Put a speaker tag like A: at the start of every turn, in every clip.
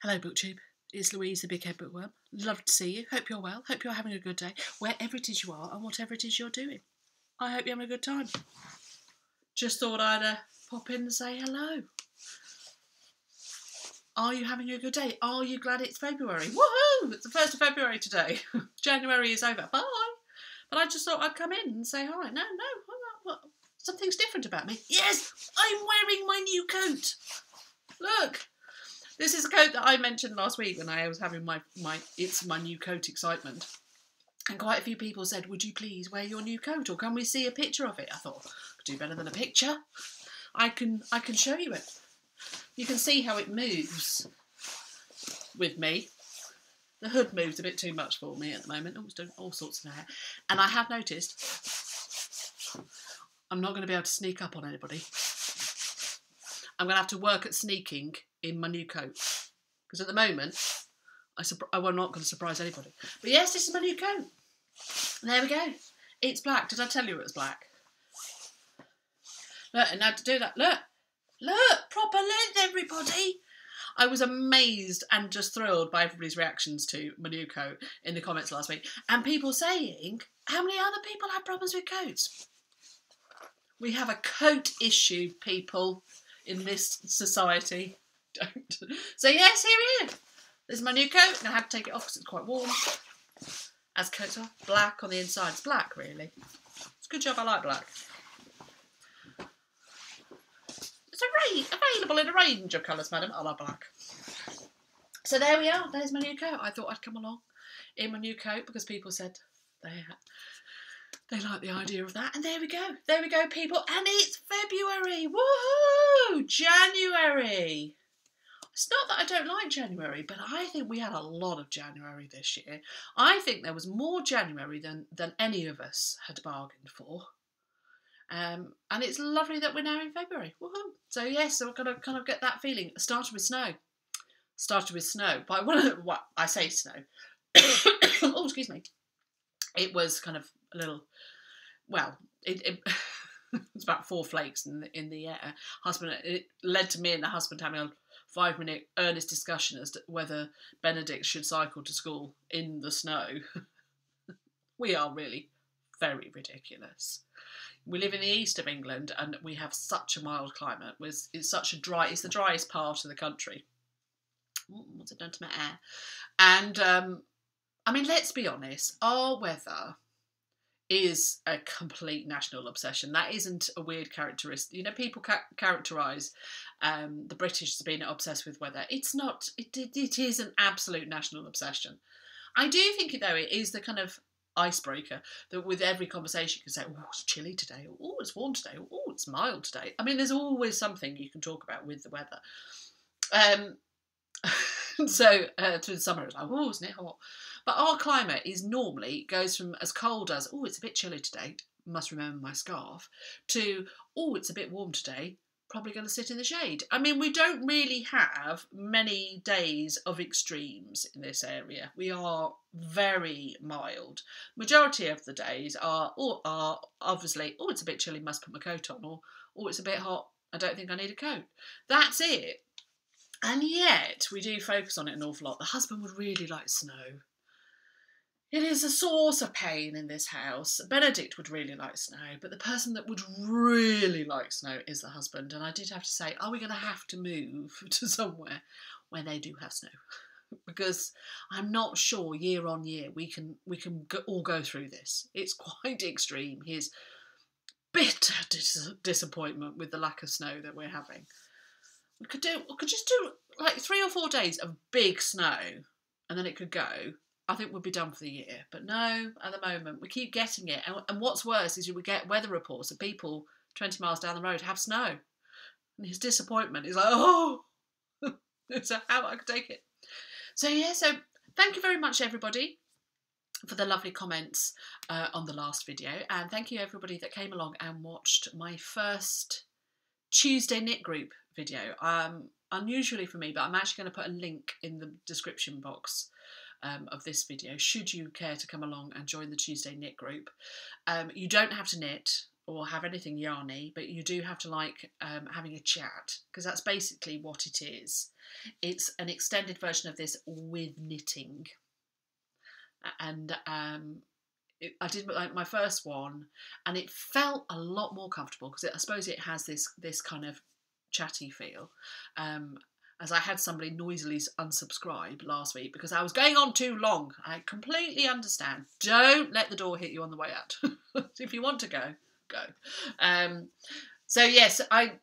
A: Hello, BookTube. It's Louise, the Big Head Bookworm. Love to see you. Hope you're well. Hope you're having a good day, wherever it is you are and whatever it is you're doing. I hope you're having a good time. Just thought I'd pop in and say hello. Are you having a good day? Are you glad it's February? Woohoo! It's the 1st of February today. January is over. Bye. But I just thought I'd come in and say hi. No. What? Something's different about me. Yes, I'm wearing my new coat. Look. This is a coat that I mentioned last week when I was having my it's my new coat excitement. And quite a few people said, would you please wear your new coat, or can we see a picture of it? I thought, I could do better than a picture. I can show you it. You can see how it moves with me. The hood moves a bit too much for me at the moment. It's doing all sorts of hair. And I have noticed I'm not going to be able to sneak up on anybody. I'm going to have to work at sneaking in my new coat. Because at the moment, I'm not going to surprise anybody. But yes, this is my new coat. There we go. It's black. Did I tell you it was black? Look, and now to do that, look, proper length, everybody. I was amazed and just thrilled by everybody's reactions to my new coat in the comments last week. And people saying, how many other people have problems with coats? We have a coat issue, people, in this society. Don't. So yes, here we are. This is my new coat, and I had to take it off because it's quite warm. As coats are, black on the inside. It's black, really. It's a good job. I like black. It's available in a range of colours, madam. I like black. So there we are. There's my new coat. I thought I'd come along in my new coat because people said they like the idea of that. And there we go. There we go, people. And it's February. Woohoo! January. It's not that I don't like January, but I think we had a lot of January this year. I think there was more January than any of us had bargained for. And it's lovely that we're now in February. Woohoo! So yes, so we're going to kind of get that feeling. It started with snow. But I say snow. Oh, excuse me. It was kind of a little, well, it was about 4 flakes in the air. It led to me and the husband having a 5-minute earnest discussion as to whether Benedict should cycle to school in the snow. We are really very ridiculous. We live in the east of England and we have such a mild climate. It's the driest part of the country. What's it done to my hair? And I mean, let's be honest, our weather is a complete national obsession. That isn't a weird characteristic. You know, people characterise the British as being obsessed with weather. It's not. It is an absolute national obsession. I do think, though, it is the kind of icebreaker that with every conversation you can say, oh, it's chilly today, or oh, it's warm today, or oh, it's mild today. I mean, there's always something you can talk about with the weather. So through the summer it's like, oh, isn't it hot? But our climate goes from as cold as, oh, it's a bit chilly today, must remember my scarf, to, oh, it's a bit warm today, probably going to sit in the shade. I mean, we don't really have many days of extremes in this area. We are very mild. Majority of the days are obviously, oh, it's a bit chilly, must put my coat on, or oh, it's a bit hot, I don't think I need a coat. That's it. And yet, we do focus on it an awful lot. The husband would really like snow. It is a source of pain in this house. Benedict would really like snow, but the person that would really like snow is the husband. And I did have to say, are we going to have to move to somewhere where they do have snow? Because I'm not sure year on year we can all go through this. It's quite extreme. His bitter disappointment with the lack of snow that we're having. We could just do like 3 or 4 days of big snow and then it could go. I think we'll be done for the year. But no, at the moment, we keep getting it. And what's worse is we get weather reports that people 20 miles down the road have snow. And his disappointment is like, oh, so how I could take it. So yeah, so thank you very much, everybody, for the lovely comments on the last video. And thank you, everybody, that came along and watched my first Tuesday knit group video. Unusually for me, but I'm actually going to put a link in the description box of this video should you care to come along and join the Tuesday knit group. You don't have to knit. or have anything yarny, but you do have to like having a chat, because that's basically what it is. It's an extended version of this with knitting. And I did my first one, and it felt a lot more comfortable, because I suppose it has this kind of chatty feel. As I had somebody noisily unsubscribe last week because I was going on too long. I completely understand. Don't let the door hit you on the way out. If you want to go, go. So yes, I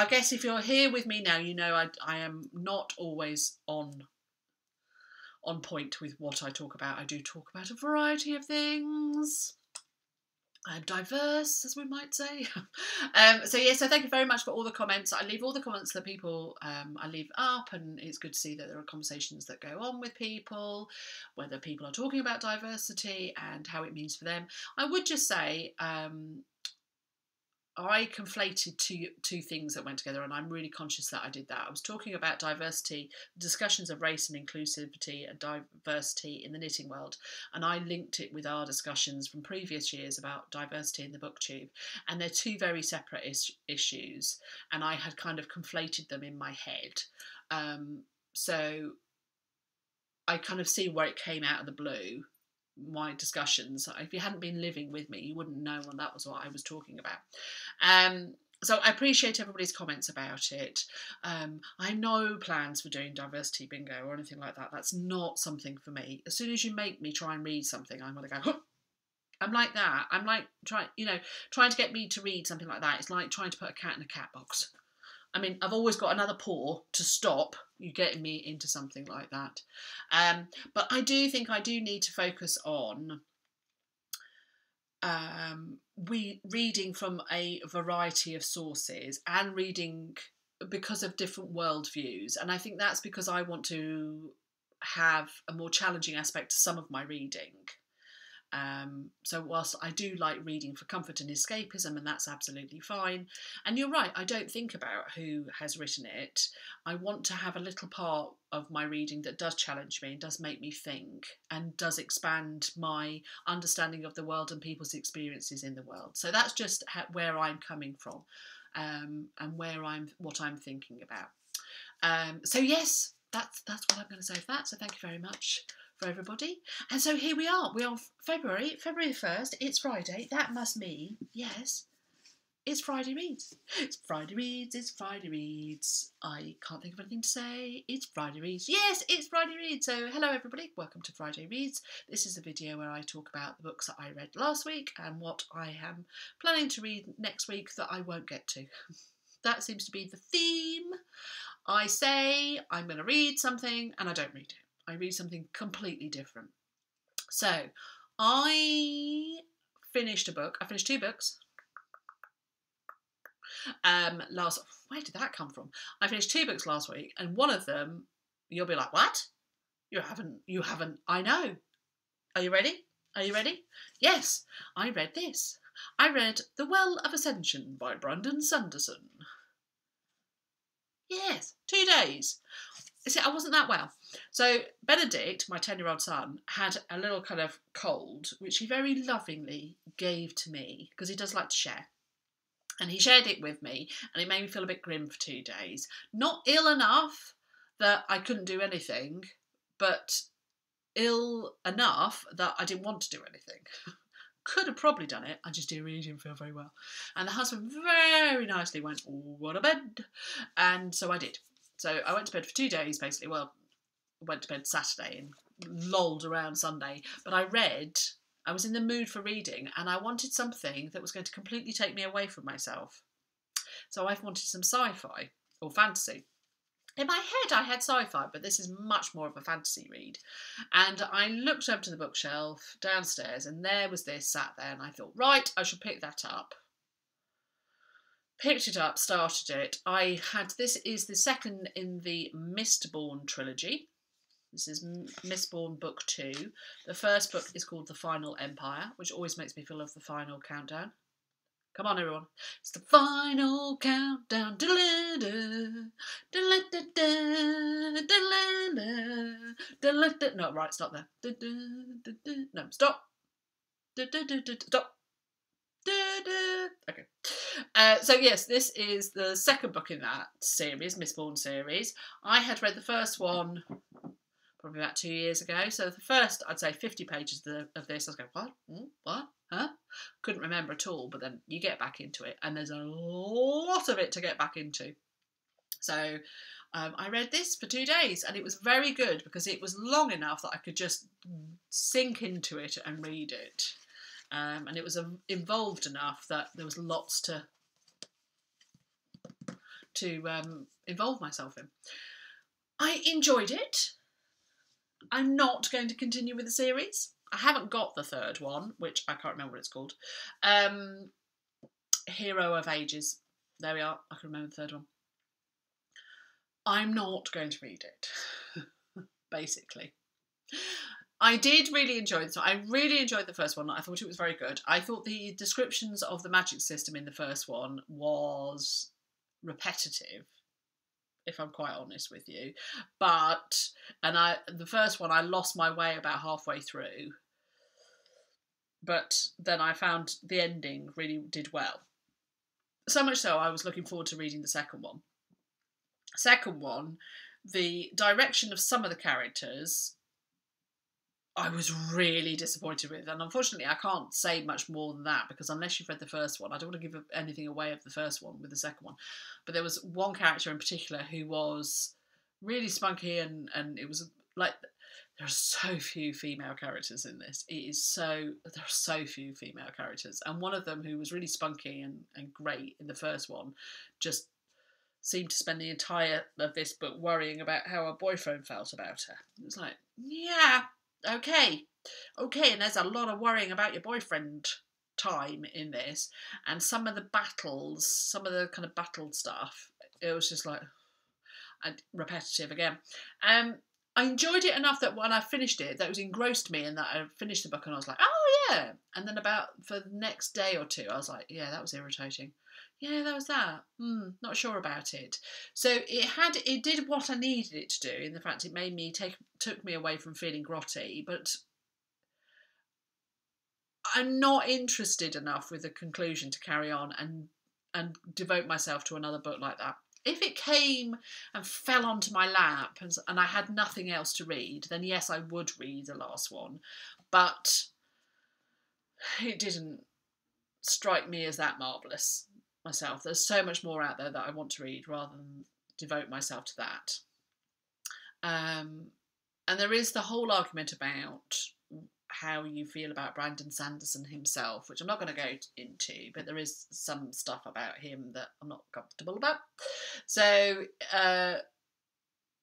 A: guess if you're here with me now, you know I am not always on point with what I talk about. I do talk about a variety of things. I'm diverse, as we might say. So thank you very much for all the comments. I leave all the comments that people I leave up, and it's good to see that there are conversations that go on with people, whether people are talking about diversity and how it means for them. I would just say I conflated two things that went together, and I'm really conscious that I did that. I was talking about diversity, discussions of race and inclusivity and diversity in the knitting world, and I linked it with our discussions from previous years about diversity in the booktube, and they're two very separate issues, and I had kind of conflated them in my head. So I kind of see where it came out of the blue. My discussions, if you hadn't been living with me, you wouldn't know when that was what I was talking about. So I appreciate everybody's comments about it. I have no plans for doing diversity bingo or anything like that. That's not something for me. As soon as you make me try and read something, I'm going to go, huh! I'm like that. I'm like trying to get me to read something like that. It's like trying to put a cat in a cat box. I mean, I've always got another paw to stop you getting me into something like that. But I do think I do need to focus on reading from a variety of sources, and reading because of different worldviews. And I think that's because I want to have a more challenging aspect to some of my reading. So whilst I do like reading for comfort and escapism, and that's absolutely fine, and you're right, I don't think about who has written it. I want to have a little part of my reading that does challenge me, and does make me think, and does expand my understanding of the world and people's experiences in the world. So that's just where I'm coming from, and what I'm thinking about. So yes, that's what I'm going to say for that. So thank you very much for everybody. And so here we are. We are February the 1st. It's Friday. That must mean, yes, it's Friday Reads. It's Friday Reads. It's Friday Reads. I can't think of anything to say. It's Friday Reads. Yes, it's Friday Reads. So hello everybody. Welcome to Friday Reads. This is a video where I talk about the books that I read last week and what I am planning to read next week that I won't get to. That seems to be the theme. I say I'm going to read something and I don't read it. I read something completely different. So I finished a book. I finished two books. Where did that come from? I finished two books last week, and one of them, you'll be like, what? You haven't. I know. Are you ready? Are you ready? Yes, I read this. I read The Well of Ascension by Brandon Sanderson. Yes, 2 days. See, I wasn't that well. So Benedict, my 10-year-old son, had a little kind of cold, which he very lovingly gave to me, because he does like to share. And he shared it with me, and it made me feel a bit grim for 2 days. Not ill enough that I couldn't do anything, but ill enough that I didn't want to do anything. Could have probably done it, I just didn't feel very well. And the husband very nicely went, "What a bed." And so I did. So I went to bed for 2 days, basically. Well, I went to bed Saturday and lolled around Sunday. But I was in the mood for reading, and I wanted something that was going to completely take me away from myself. So I wanted some sci-fi or fantasy. In my head, I had sci-fi, but this is much more of a fantasy read. And I looked over to the bookshelf downstairs, and there was this sat there, and I thought, right, I should pick that up. Picked it up, started it. This is the second in the Mistborn trilogy. This is Mistborn Book 2. The first book is called The Final Empire, which always makes me feel of the final countdown. Come on, everyone. It's the final countdown. No, right, stop there. No, stop. Stop. Okay. So yes, this is the second book in that series, Mistborn series. I had read the first one probably about 2 years ago. So the first, I'd say 50 pages of this, I was going, what? What? Huh? Couldn't remember at all, but then you get back into it, and there's a lot of it to get back into. So I read this for 2 days, and it was very good because it was long enough that I could just sink into it and read it. And it was involved enough that there was lots to involve myself in. I enjoyed it. I'm not going to continue with the series. I haven't got the third one, which I can't remember what it's called. Hero of Ages. There we are. I can remember the third one. I'm not going to read it, basically. I did really enjoy this one. I really enjoyed the first one. I thought it was very good. I thought the descriptions of the magic system in the first one was repetitive, if I'm quite honest with you. The first one, I lost my way about halfway through. But then I found the ending really did well. So much so, I was looking forward to reading the second one. Second one, the direction of some of the characters, I was really disappointed with. And unfortunately, I can't say much more than that, because unless you've read the first one, I don't want to give anything away of the first one with the second one. But there was one character in particular who was really spunky, and it was like, there are so few female characters in this. There are so few female characters. And one of them, who was really spunky and great in the first one, just seemed to spend the entire of this book worrying about how her boyfriend felt about her. It was like, yeah, okay, and there's a lot of worrying about your boyfriend time in this. And some of the battles, some of the kind of battle stuff, it was just like repetitive again. I enjoyed it enough that when I finished it, that it was engrossed me, and that I finished the book and I was like, oh yeah. And then for the next day or two, I was like, yeah, that was irritating. Yeah, that was that. Not sure about it. So it did what I needed it to do, in the fact it made me took me away from feeling grotty, but I'm not interested enough with the conclusion to carry on and devote myself to another book like that. If it came and fell onto my lap and I had nothing else to read, then yes, I would read the last one. But it didn't strike me as that marvellous myself. There's so much more out there that I want to read rather than devote myself to that. And there is the whole argument about how you feel about Brandon Sanderson himself, which I'm not going to go into, but there is some stuff about him that I'm not comfortable about. So,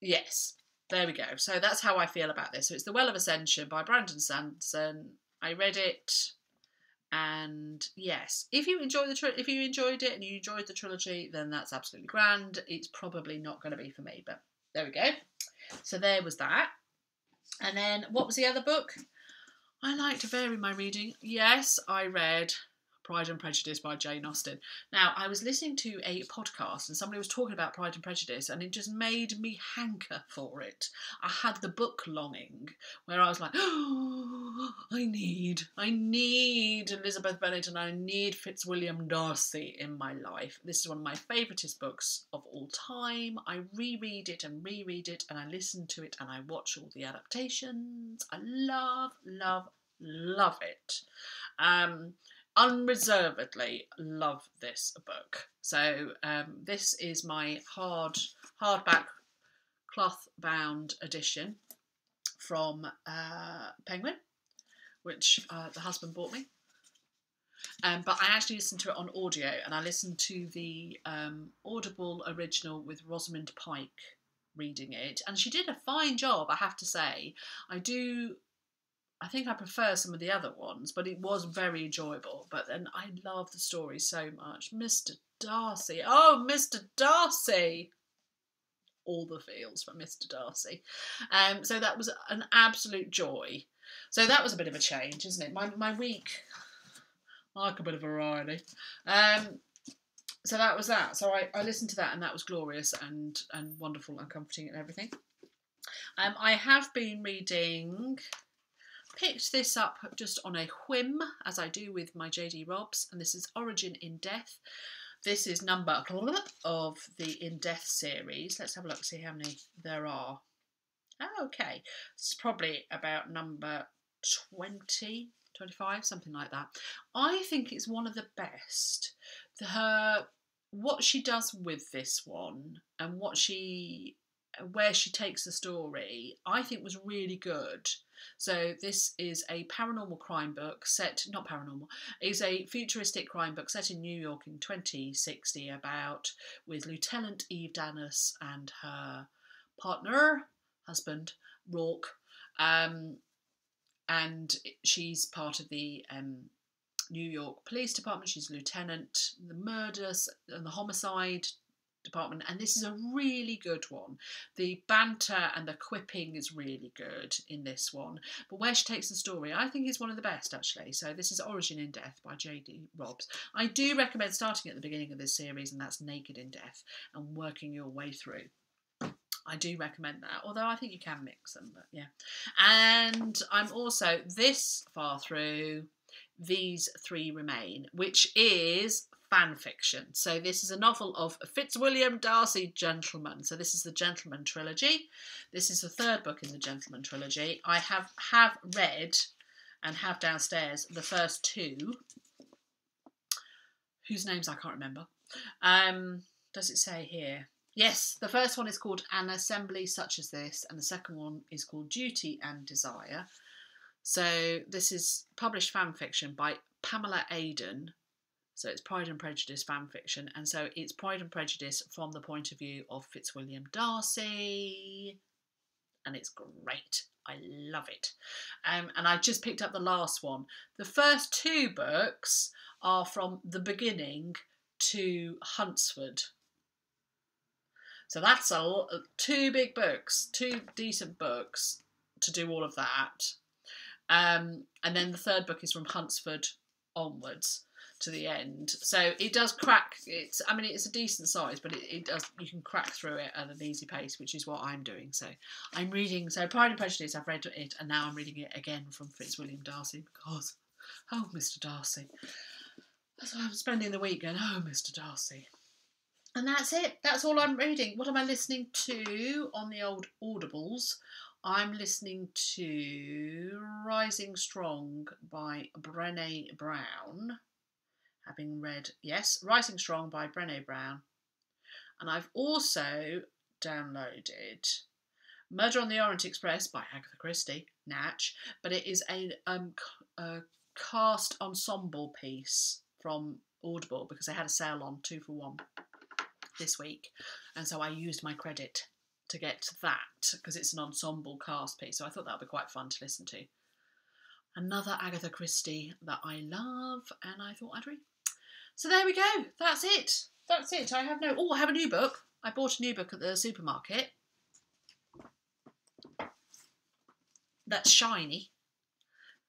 A: yes, there we go. So that's how I feel about this. So it's The Well of Ascension by Brandon Sanderson. I read it, and yes, if you enjoyed it and you enjoyed the trilogy, then that's absolutely grand. It's probably not going to be for me, but there we go. So there was that. And then what was the other book? I like to vary my reading. Yes, I read Pride and Prejudice by Jane Austen. Now, I was listening to a podcast and somebody was talking about Pride and Prejudice, and it just made me hanker for it. I had the book longing, where I was like, oh, I need Elizabeth Bennet and I need Fitzwilliam Darcy in my life. This is one of my favouriteest books of all time. I reread it, and I listen to it, and I watch all the adaptations. I love it. Unreservedly love this book. So this is my hardback cloth-bound edition from Penguin, which the husband bought me. But I actually listened to it on audio, and I listened to the Audible original with Rosamund Pike reading it, and she did a fine job, I have to say. I think I prefer some of the other ones, but it was very enjoyable. But then I love the story so much. Mr. Darcy. Oh, Mr. Darcy. All the feels for Mr. Darcy. So that was an absolute joy. So that was a bit of a change, isn't it? My week, I like a bit of variety. So that was that. So I listened to that, and that was glorious and wonderful and comforting and everything. I have been reading picked this up just on a whim, as I do with my JD Robs, and this is Origin in Death. This is number of the In Death series. Let's have a look, see how many there are. Oh, okay, it's probably about number 20, 25, something like that. I think it's one of the best. What she does with this one and where she takes the story, I think was really good. So this is a paranormal crime book is a futuristic crime book set in New York in 2060 with Lieutenant Eve Danis and her husband, Rourke, and she's part of the New York Police Department. She's lieutenant, the murders and the homicide department, and this is a really good one. The banter and the quipping is really good in this one, but where she takes the story, I think is one of the best, actually. So this is Origin in Death by JD Robs. I do recommend starting at the beginning of this series, and that's Naked in Death, and working your way through. I do recommend that, although I think you can mix them, but yeah. And I'm also this far through These Three Remain, which is fan fiction. So this is a novel of Fitzwilliam Darcy Gentleman. So this is the Gentleman trilogy. This is the third book in the Gentleman trilogy. I have read and have downstairs the first two, whose names I can't remember. Does it say here? Yes, the first one is called An Assembly Such as This, and the second one is called Duty and Desire. So this is published fan fiction by Pamela Aden. So it's Pride and Prejudice fan fiction, and so it's Pride and Prejudice from the point of view of Fitzwilliam Darcy, and it's great. I love it. And I just picked up the last one. The first two books are from the beginning to Huntsford. So that's two big books, two decent books to do all of that. And then the third book is from Huntsford onwards to the end. So it does crack. It's a decent size, but it does. You can crack through it at an easy pace, which is what I'm doing. So I'm reading. So Pride and Prejudice, I've read it, and now I'm reading it again from Fitzwilliam Darcy because, oh, Mr. Darcy. That's why I'm spending the week going, oh, Mr. Darcy. And that's it. That's all I'm reading. What am I listening to on the old Audibles? I'm listening to Rising Strong by Brené Brown. Having read, yes, Rising Strong by Brené Brown. And I've also downloaded Murder on the Orient Express by Agatha Christie, Natch, but it is a cast ensemble piece from Audible because they had a sale on 2 for 1 this week. And so I used my credit to get that because it's an ensemble cast piece. So I thought that would be quite fun to listen to. Another Agatha Christie that I love, and I thought I'd read. So there we go. That's it. That's it. I have a new book. I bought a new book at the supermarket. That's shiny.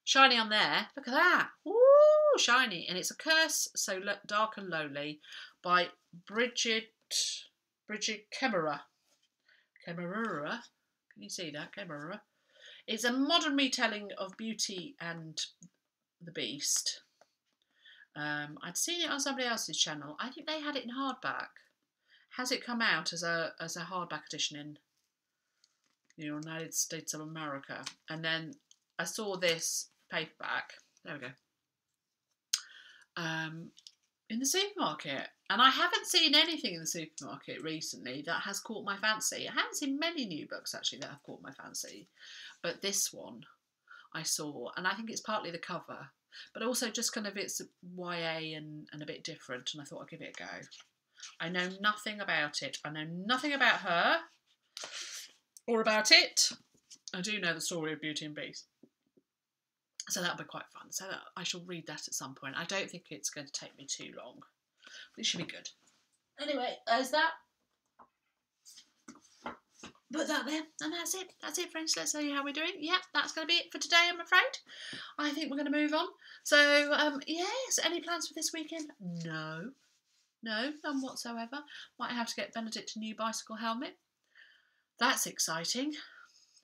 A: Shiny on there. Look at that. Ooh, shiny. And it's A Curse So Dark and Lowly by Bridget Kemmerer. Kemmerer. Can you see that? Kemmerer. It's a modern retelling of Beauty and the Beast. I'd seen it on somebody else's channel. I think they had it in hardback. Has it come out as a hardback edition in the United States of America? And then I saw this paperback. There we go. In the supermarket. And I haven't seen anything in the supermarket recently that has caught my fancy. I haven't seen many new books, actually, that have caught my fancy. But this one I saw, and I think it's partly the cover, but also just kind of it's YA and a bit different, and I thought I'd give it a go. I know nothing about it. I know nothing about her or about it. I do know the story of Beauty and Beast. So that'll be quite fun. So I shall read that at some point. I don't think it's going to take me too long. But it should be good. Anyway, there's that. Put that there. And that's it. That's it, friends. Let's see how we're doing. Yeah, that's going to be it for today, I'm afraid. I think we're going to move on. So, yes. Any plans for this weekend? No. No, none whatsoever. Might have to get Benedict a new bicycle helmet. That's exciting.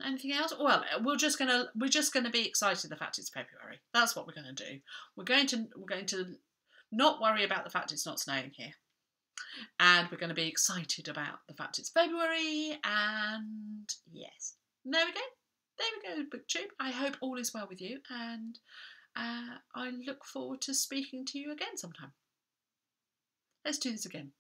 A: Anything else? Well, we're just gonna be excited the fact it's February. That's what we're gonna do. We're going to not worry about the fact it's not snowing here, and we're going to be excited about the fact it's February. And yes, there we go, BookTube. I hope all is well with you, and I look forward to speaking to you again sometime. Let's do this again.